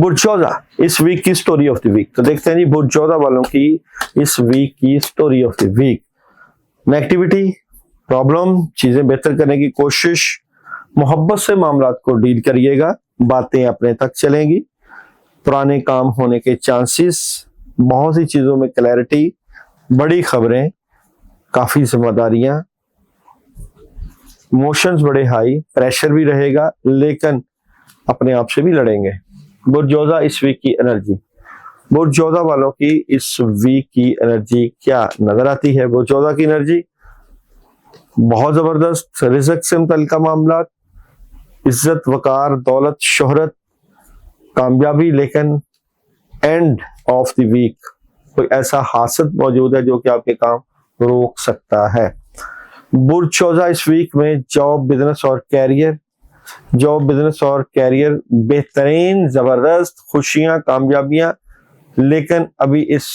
बुर्जोजा इस वीक की story of the week. तो देखते हैं जी बुर्जोजा वालों की इस वीक की story of the week. Negativity, problem, चीजें बेहतर करने की कोशिश, मोहब्बत से मामलात को डील करिएगा, बातें अपने तक चलेंगी, पुराने काम होने के चांसेस, बहुत सी चीजों में क्लैरिटी, बड़ी खबरें, काफी जिम्मेदारियां, इमोशंस बड़े हाई, प्रेशर भी रहेगा लेकिन अपने आप से भी लड़ेंगे। बुर्जोजा इस वीक की एनर्जी, बुर्जोजा वालों की इस वीक की एनर्जी क्या नजर आती है? बुर्जोजा की एनर्जी बहुत जबरदस्त, रिज़्क से मुतल्लिका मामला, इज्जत, वकार, दौलत, शोहरत, कामयाबी, लेकिन एंड ऑफ द वीक कोई ऐसा हादसा मौजूद है जो कि आपके काम रोक सकता है। बुर्जोजा इस वीक में जॉब, बिजनेस और कैरियर, जॉब, बिजनेस और कैरियर बेहतरीन, जबरदस्त, खुशियां, कामयाबियां, लेकिन अभी इस